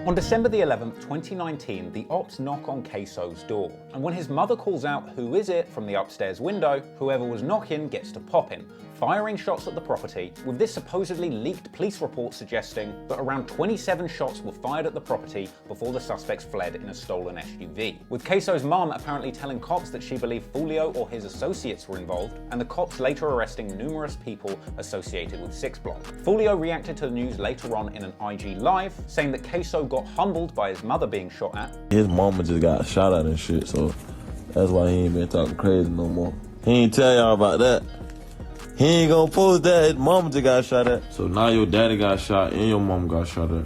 On December the 11th, 2019, the ops knock on KSoo's door, and when his mother calls out "Who is it?" from the upstairs window, whoever was knocking gets to popping, firing shots at the property, with this supposedly leaked police report suggesting that around 27 shots were fired at the property before the suspects fled in a stolen SUV. With KSoo's mom apparently telling cops that she believed Foolio or his associates were involved, and the cops later arresting numerous people associated with 6 Block. Foolio reacted to the news later on in an IG Live, saying that KSoo got humbled by his mother being shot at. His mama just got shot at and shit, so that's why he ain't been talking crazy no more. He ain't tell y'all about that. He ain't gonna post that. His mama just got shot at. So now your daddy got shot and your mom got shot at.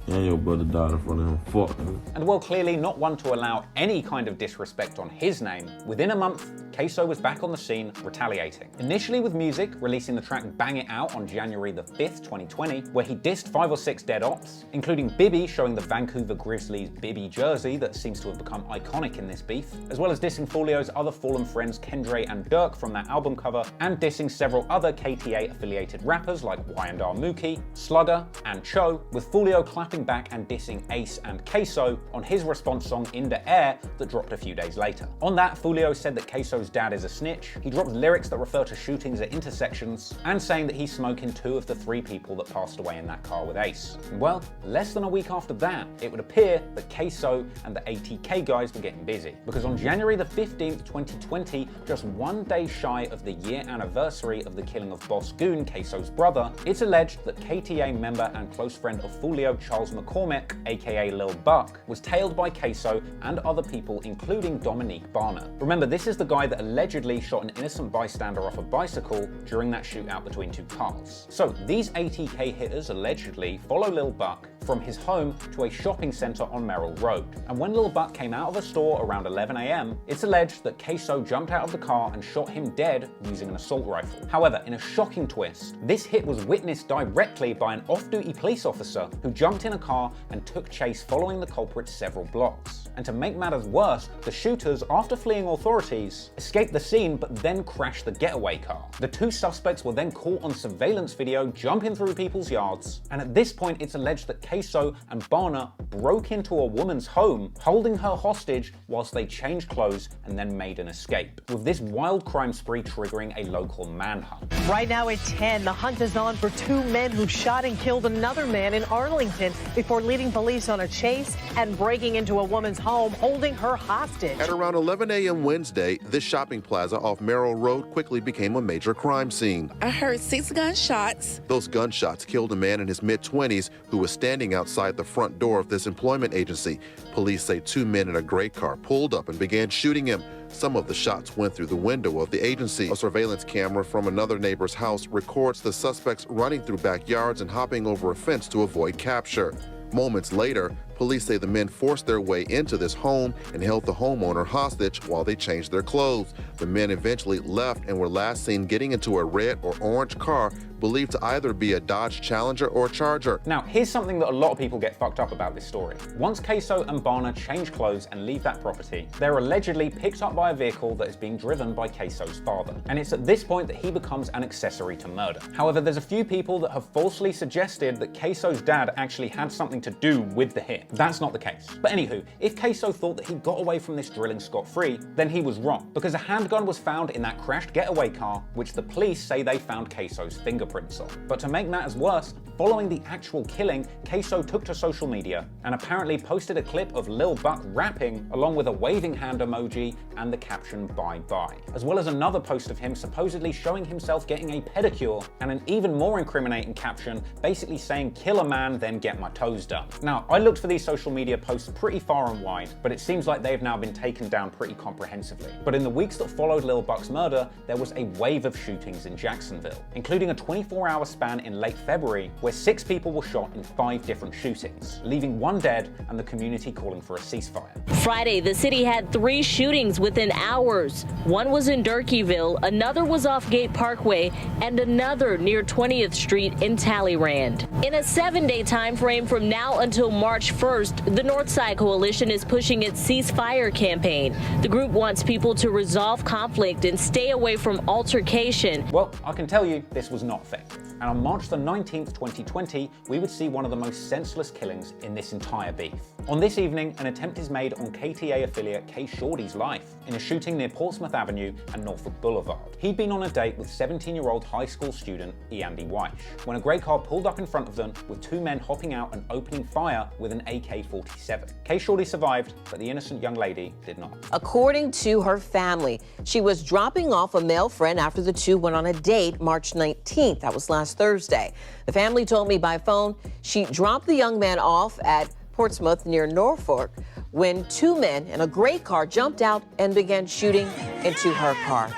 And your brother died in front of him. Fuck him. And while clearly not one to allow any kind of disrespect on his name, within a month, KSoo was back on the scene retaliating. Initially with music, releasing the track Bang It Out on January the 5th, 2020, where he dissed 5 or 6 dead ops, including Bibby showing the Vancouver Grizzlies Bibby jersey that seems to have become iconic in this beef, as well as dissing Foolio's other fallen friends Kendre and Dirk from that album cover, and dissing several other KTA-affiliated rappers like Y&R Mookie, Slugger, and Cho, with Foolio clapping back and dissing Ace and KSoo on his response song In the Air that dropped a few days later. On that, Foolio said that KSoo's dad is a snitch, he dropped lyrics that refer to shootings at intersections, and saying that he's smoking 2 of the 3 people that passed away in that car with Ace. And well, less than a week after that, it would appear that KSoo and the ATK guys were getting busy, because on January the 15th, 2020, just 1 day shy of the year anniversary of the killing of Boss Goon, KSoo's brother, it's alleged that KTA member and close friend of Foolio, Charles McCormick, aka Lil Buck, was tailed by KSoo and other people, including Dominique Barner. Remember, this is the guy that allegedly shot an innocent bystander off a bicycle during that shootout between 2 cars. So these ATK hitters allegedly follow Lil Buck from his home to a shopping center on Merrill Road. And when Lil Buck came out of a store around 11 AM, it's alleged that KSoo jumped out of the car and shot him dead using an assault rifle. However, in a shocking twist, this hit was witnessed directly by an off-duty police officer who jumped in a car and took chase following the culprit several blocks. And to make matters worse, the shooters, after fleeing authorities, escaped the scene but then crashed the getaway car. The 2 suspects were then caught on surveillance video jumping through people's yards, and at this point it's alleged that KSoo and Barner broke into a woman's home, holding her hostage whilst they changed clothes and then made an escape, with this wild crime spree triggering a local manhunt. Right now at 10, the hunt is on for 2 men who shot and killed another man in Arlington before leading police on a chase and breaking into a woman's home, holding her hostage. At around 11 a.m. Wednesday, this shopping plaza off Merrill Road quickly became a major crime scene. I heard 6 gunshots. Those gunshots killed a man in his mid-20s who was standing outside the front door of this employment agency. Police say 2 men in a gray car pulled up and began shooting him. Some of the shots went through the window of the agency. A surveillance camera from another neighbor's house records the suspects running through backyards and hopping over a fence to avoid capture. Moments later, police say the men forced their way into this home and held the homeowner hostage while they changed their clothes. The men eventually left and were last seen getting into a red or orange car believed to either be a Dodge Challenger or Charger. Now, here's something that a lot of people get fucked up about this story. Once KSoo and Barner change clothes and leave that property, they're allegedly picked up by a vehicle that is being driven by KSoo's father. And it's at this point that he becomes an accessory to murder. However, there's a few people that have falsely suggested that KSoo's dad actually had something to do with the hit. That's not the case. But anywho, if KSoo thought that he got away from this drilling scot-free, then he was wrong, because a handgun was found in that crashed getaway car, which the police say they found KSoo's fingerprints on. But to make matters worse, following the actual killing, KSoo took to social media and apparently posted a clip of Lil Buck rapping along with a waving hand emoji and the caption "bye bye," as well as another post of him supposedly showing himself getting a pedicure and an even more incriminating caption basically saying "kill a man, then get my toes done." Now, I looked for these social media posts pretty far and wide, but it seems like they've now been taken down pretty comprehensively. But in the weeks that followed Lil Buck's murder, there was a wave of shootings in Jacksonville, including a 24-hour span in late February where 6 people were shot in 5 different shootings, leaving 1 dead and the community calling for a ceasefire. Friday, the city had 3 shootings within hours. One was in Durkeeville, another was off Gate Parkway, and another near 20th Street in Talleyrand. In a 7-day time frame from now until March 1st, the Northside Coalition is pushing its ceasefire campaign. The group wants people to resolve conflict and stay away from altercation. Well, I can tell you this was not effective. And on March the 19th, 2020, we would see one of the most senseless killings in this entire beef. On this evening, an attempt is made on KTA affiliate KSoo's life in a shooting near Portsmouth Avenue and Norfolk Boulevard. He'd been on a date with 17-year-old high school student Andy Weish when a grey car pulled up in front of them with two men hopping out and opening fire with an AK-47. KSoo survived, but the innocent young lady did not. According to her family, she was dropping off a male friend after the two went on a date March 19th. That was last Thursday. The family told me by phone she dropped the young man off at Portsmouth near Norfolk when two men in a gray car jumped out and began shooting into her car.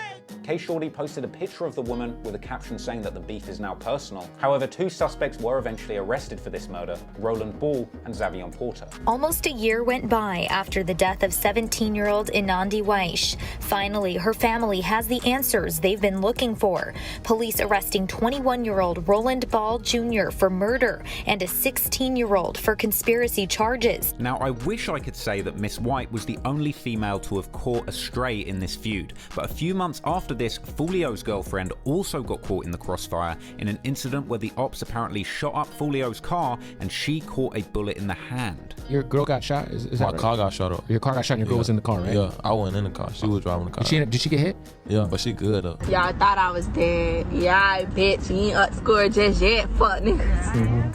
KSoo posted a picture of the woman with a caption saying that the beef is now personal. However, two suspects were eventually arrested for this murder, Roland Ball and Xavion Porter. Almost a year went by after the death of 17-year-old Andy Weish. Finally, her family has the answers they've been looking for. Police arresting 21-year-old Roland Ball Jr. for murder and a 16-year-old for conspiracy charges. Now, I wish I could say that Miss White was the only female to have caught a stray in this feud, but a few months after this, Fulio's girlfriend also got caught in the crossfire in an incident where the ops apparently shot up Fulio's car and she caught a bullet in the hand. Your girl got shot? Is that My right? car got shot up. Your car got shot and your girl was in the car, right? Yeah, I wasn't in the car. She was driving the car. Did she get hit? Yeah, but she good though. Y'all thought I was dead. Yeah, I bet you ain't up to score just yet, fuck niggas.